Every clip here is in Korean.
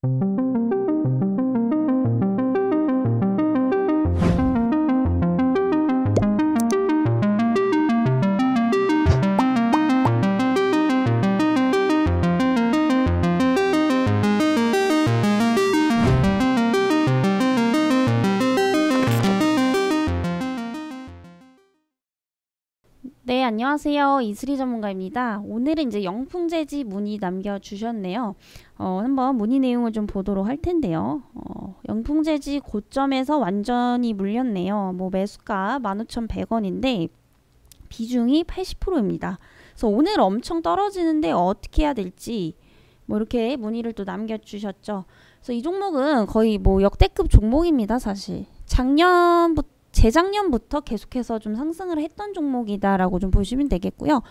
네, 안녕하세요. 이슬이 전문가입니다. 오늘은 이제 영풍재지 문의 남겨주셨네요. 한번 문의 내용을 좀 보도록 할 텐데요. 영풍재지 고점에서 완전히 물렸네요. 매수가 15,100원인데 비중이 80%입니다. 그래서 오늘 엄청 떨어지는데 어떻게 해야 될지 이렇게 문의를 또 남겨주셨죠. 그래서 이 종목은 거의 역대급 종목입니다, 사실. 재작년부터 계속해서 좀 상승을 했던 종목이다라고 좀 보시면 되겠고요.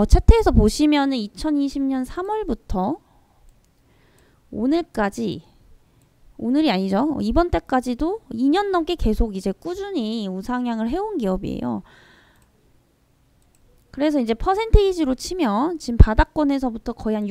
차트에서 보시면은 2020년 3월부터 오늘까지, 오늘이 아니죠. 이번 달까지도 2년 넘게 계속 이제 꾸준히 우상향을 해온 기업이에요. 그래서 이제 퍼센테이지로 치면 지금 바닥권에서부터 거의 한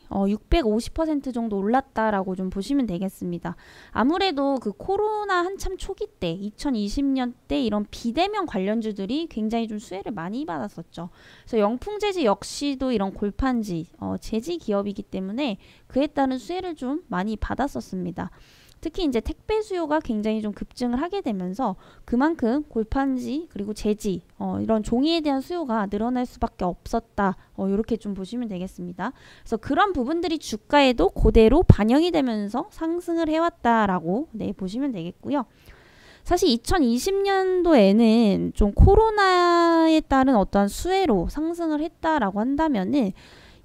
650% 정도 올랐다라고 좀 보시면 되겠습니다. 아무래도 그 코로나 한참 초기 때 2020년 때 이런 비대면 관련주들이 굉장히 좀 수혜를 많이 받았었죠. 그래서 영풍재지 역시도 이런 골판지 재지 기업이기 때문에 그에 따른 수혜를 좀 많이 받았었습니다. 특히 이제 택배 수요가 굉장히 좀 급증을 하게 되면서 그만큼 골판지 그리고 재지 이런 종이에 대한 수요가 늘어날 수밖에 없었다. 이렇게 좀 보시면 되겠습니다. 그래서 그런 부분들이 주가에도 그대로 반영이 되면서 상승을 해왔다라고 보시면 되겠고요. 사실 2020년도에는 좀 코로나에 따른 어떠한 수혜로 상승을 했다라고 한다면은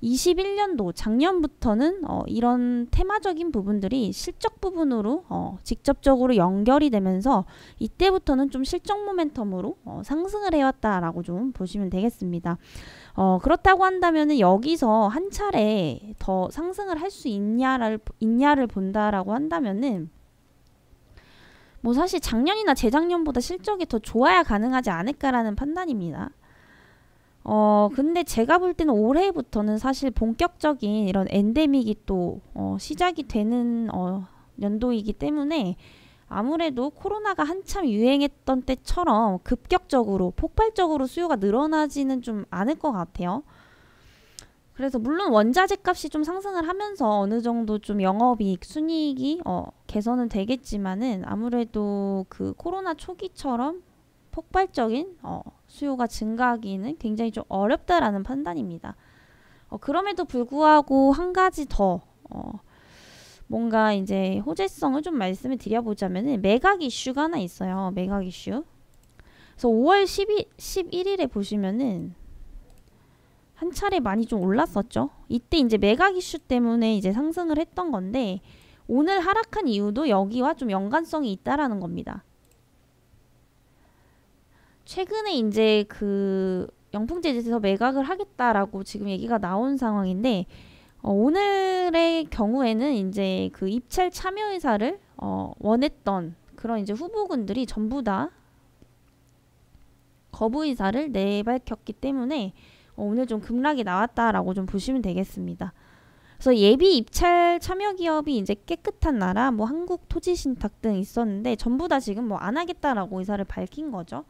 21년도 작년부터는 이런 테마적인 부분들이 실적 부분으로 직접적으로 연결이 되면서 이때부터는 좀 실적 모멘텀으로 상승을 해왔다라고 좀 보시면 되겠습니다. 그렇다고 한다면 여기서 한 차례 더 상승을 할 수 있냐를 본다라고 한다면은 사실 작년이나 재작년보다 실적이 더 좋아야 가능하지 않을까라는 판단입니다. 근데 제가 볼 때는 올해부터는 사실 본격적인 이런 엔데믹이 또 시작이 되는 연도이기 때문에 아무래도 코로나가 한참 유행했던 때처럼 급격적으로 폭발적으로 수요가 늘어나지는 좀 않을 것 같아요. 그래서 물론 원자재 값이 좀 상승을 하면서 어느 정도 좀 영업이익, 순이익이 개선은 되겠지만은 아무래도 그 코로나 초기처럼 폭발적인 수요가 증가하기는 굉장히 좀 어렵다라는 판단입니다. 그럼에도 불구하고 한 가지 더 뭔가 이제 호재성을 좀 말씀을 드려보자면은 매각 이슈가 하나 있어요. 매각 이슈. 그래서 5월 11일에 보시면은 한 차례 많이 좀 올랐었죠. 이때 이제 매각 이슈 때문에 이제 상승을 했던 건데 오늘 하락한 이유도 여기와 좀 연관성이 있다라는 겁니다. 최근에 이제 그 영풍재지에서 매각을 하겠다라고 지금 얘기가 나온 상황인데 오늘의 경우에는 이제 그 입찰 참여 의사를 원했던 그런 이제 후보군들이 전부 다 거부 의사를 내밝혔기 때문에 오늘 좀 급락이 나왔다라고 좀 보시면 되겠습니다. 그래서 예비 입찰 참여 기업이 이제 깨끗한 나라, 한국토지신탁 등 있었는데 전부 다 지금 안 하겠다라고 의사를 밝힌 거죠.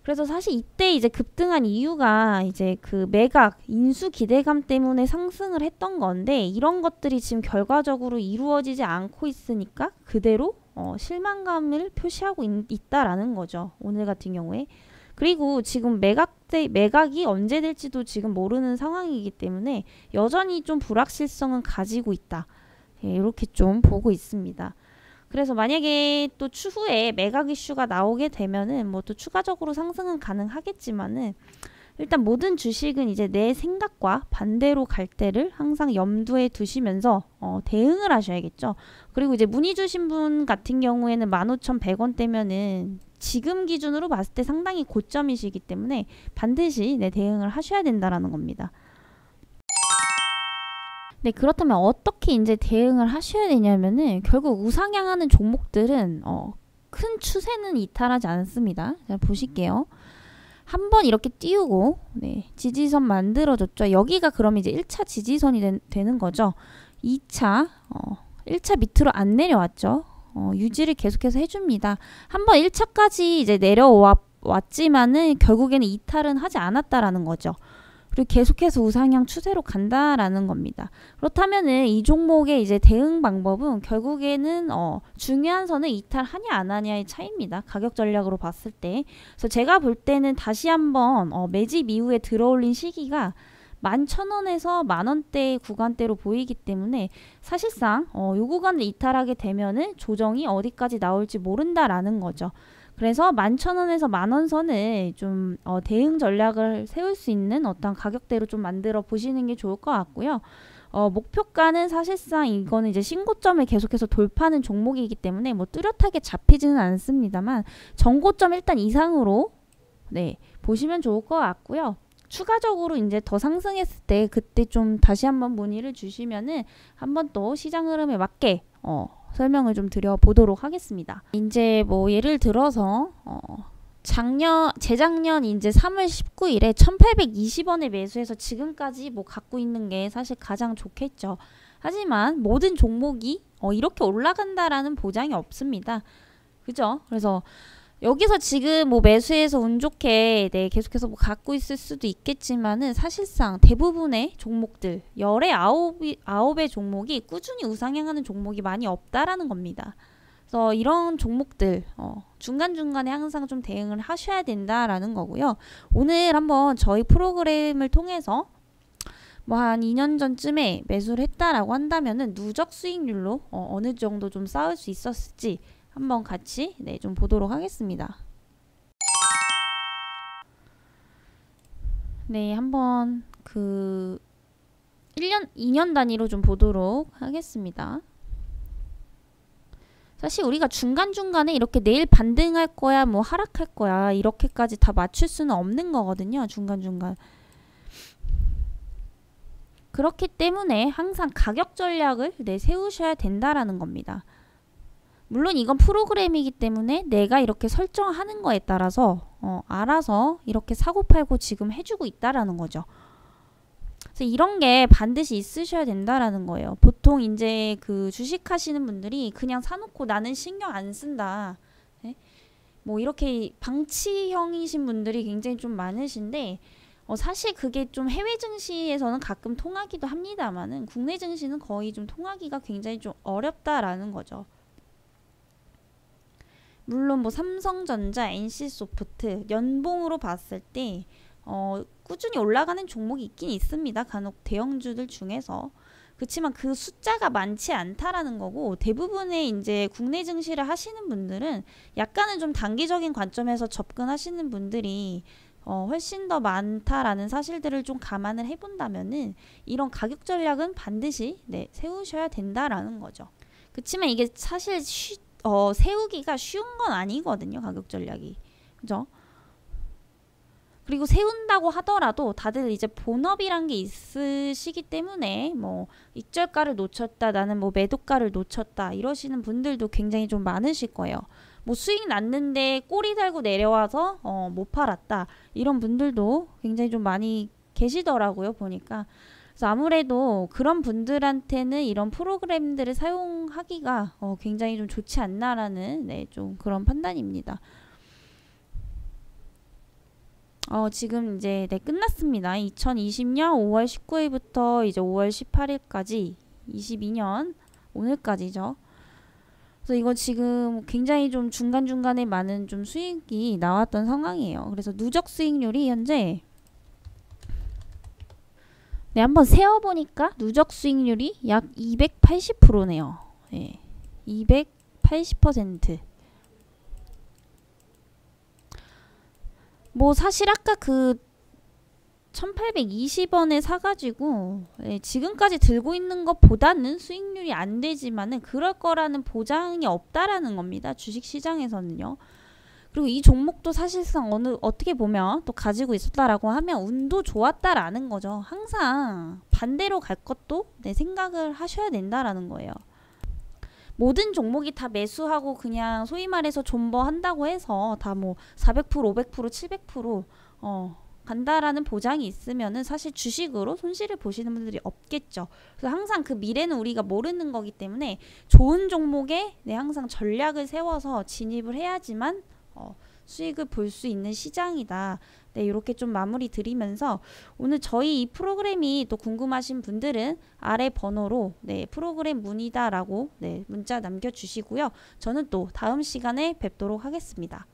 그래서 사실 이때 이제 급등한 이유가 이제 그 매각, 인수 기대감 때문에 상승을 했던 건데 이런 것들이 지금 결과적으로 이루어지지 않고 있으니까 그대로 실망감을 표시하고 있다라는 거죠. 오늘 같은 경우에. 그리고 지금 매각이 언제 될지도 지금 모르는 상황이기 때문에 여전히 좀 불확실성은 가지고 있다. 이렇게 좀 보고 있습니다. 그래서 만약에 또 추후에 매각 이슈가 나오게 되면은 또 추가적으로 상승은 가능하겠지만은 일단 모든 주식은 이제 내 생각과 반대로 갈 때를 항상 염두에 두시면서 대응을 하셔야겠죠. 그리고 이제 문의 주신 분 같은 경우에는 15,100원대면은 지금 기준으로 봤을 때 상당히 고점이시기 때문에 반드시 대응을 하셔야 된다라는 겁니다. 네, 그렇다면 어떻게 이제 대응을 하셔야 되냐면은 결국 우상향하는 종목들은 큰 추세는 이탈하지 않습니다. 자, 보실게요. 한번 이렇게 띄우고 지지선 만들어줬죠. 여기가 그럼 이제 1차 지지선이 되는 거죠. 2차 1차 밑으로 안 내려왔죠. 유지를 계속해서 해줍니다. 한번 1차까지 이제 내려왔지만은 결국에는 이탈은 하지 않았다라는 거죠. 그리고 계속해서 우상향 추세로 간다라는 겁니다. 그렇다면은 이 종목의 이제 대응 방법은 결국에는 중요한 선은 이탈하냐 안 하냐의 차이입니다. 가격 전략으로 봤을 때. 그래서 제가 볼 때는 다시 한번 매집 이후에 들어올린 시기가 11,000원에서 만원대 구간대로 보이기 때문에 사실상 요 구간을 이탈하게 되면은 조정이 어디까지 나올지 모른다라는 거죠. 그래서 11,000원에서 만원 선을 좀 대응 전략을 세울 수 있는 어떤 가격대로 좀 만들어 보시는 게 좋을 것 같고요. 목표가는 사실상 이거는 이제 신고점을 계속해서 돌파하는 종목이기 때문에 뭐 뚜렷하게 잡히지는 않습니다만 전고점 일단 이상으로 보시면 좋을 것 같고요. 추가적으로 이제 더 상승했을 때 그때 좀 다시 한번 문의를 주시면은 한번 또 시장 흐름에 맞게 설명을 좀 드려보도록 하겠습니다. 이제 뭐 예를 들어서 재작년 이제 3월 19일에 1820원에 매수해서 지금까지 뭐 갖고 있는 게 사실 가장 좋겠죠. 하지만 모든 종목이 이렇게 올라간다라는 보장이 없습니다. 그죠? 그래서 여기서 지금 뭐 매수해서 운 좋게 계속해서 뭐 갖고 있을 수도 있겠지만은 사실상 대부분의 종목들 열의 9의 종목이 꾸준히 우상향하는 종목이 많이 없다라는 겁니다. 그래서 이런 종목들 중간중간에 항상 좀 대응을 하셔야 된다라는 거고요. 오늘 한번 저희 프로그램을 통해서 뭐 한 2년 전쯤에 매수를 했다라고 한다면은 누적 수익률로 어느 정도 좀 쌓을 수 있었을지 한번 같이 좀 보도록 하겠습니다. 한번 그 1년, 2년 단위로 좀 보도록 하겠습니다. 사실 우리가 중간중간에 이렇게 내일 반등할 거야, 뭐 하락할 거야, 이렇게까지 다 맞출 수는 없는 거거든요. 중간중간. 그렇기 때문에 항상 가격 전략을 세우셔야 된다라는 겁니다. 물론 이건 프로그램이기 때문에 내가 이렇게 설정하는 거에 따라서 알아서 이렇게 사고팔고 지금 해주고 있다라는 거죠. 그래서 이런 게 반드시 있으셔야 된다라는 거예요. 보통 이제 그 주식하시는 분들이 그냥 사놓고 나는 신경 안 쓴다. 뭐 이렇게 방치형이신 분들이 굉장히 좀 많으신데 사실 그게 좀 해외 증시에서는 가끔 통하기도 합니다만은 국내 증시는 거의 좀 통하기가 굉장히 좀 어렵다라는 거죠. 물론 뭐 삼성전자, NC소프트 연봉으로 봤을 때 꾸준히 올라가는 종목이 있긴 있습니다. 간혹 대형주들 중에서. 그렇지만 그 숫자가 많지 않다라는 거고 대부분의 이제 국내 증시를 하시는 분들은 약간은 좀 단기적인 관점에서 접근하시는 분들이 훨씬 더 많다라는 사실들을 좀 감안을 해본다면은 이런 가격 전략은 반드시 세우셔야 된다라는 거죠. 그렇지만 이게 사실 세우기가 쉬운 건 아니거든요. 가격 전략이. 그죠? 그리고 세운다고 하더라도 다들 이제 본업이란 게 있으시기 때문에 뭐 익절가를 놓쳤다, 나는 뭐 매도가를 놓쳤다 이러시는 분들도 굉장히 좀 많으실 거예요. 뭐 수익 났는데 꼬리 달고 내려와서 못 팔았다 이런 분들도 굉장히 좀 많이 계시더라고요. 보니까. 그래서 아무래도 그런 분들한테는 이런 프로그램들을 사용하기가 굉장히 좀 좋지 않나라는 좀 그런 판단입니다. 지금 이제 끝났습니다. 2020년 5월 19일부터 이제 5월 18일까지 22년 오늘까지죠. 그래서 이거 지금 굉장히 좀 중간중간에 많은 좀 수익이 나왔던 상황이에요. 그래서 누적 수익률이 현재 한번 세어보니까 누적 수익률이 약 280%네요. 280%. 뭐 사실 아까 그 1820원에 사가지고 지금까지 들고 있는 것보다는 수익률이 안 되지만은 그럴 거라는 보장이 없다라는 겁니다. 주식시장에서는요. 그리고 이 종목도 사실상 어떻게 보면 또 가지고 있었다라고 하면 운도 좋았다라는 거죠. 항상 반대로 갈 것도 생각을 하셔야 된다라는 거예요. 모든 종목이 다 매수하고 그냥 소위 말해서 존버한다고 해서 다 뭐 400%, 500%, 700% 간다라는 보장이 있으면은 사실 주식으로 손실을 보시는 분들이 없겠죠. 그래서 항상 그 미래는 우리가 모르는 거기 때문에 좋은 종목에 항상 전략을 세워서 진입을 해야지만 수익을 볼 수 있는 시장이다. 네, 이렇게 좀 마무리 드리면서 오늘 저희 이 프로그램이 또 궁금하신 분들은 아래 번호로 프로그램 문의다라고 문자 남겨주시고요. 저는 또 다음 시간에 뵙도록 하겠습니다.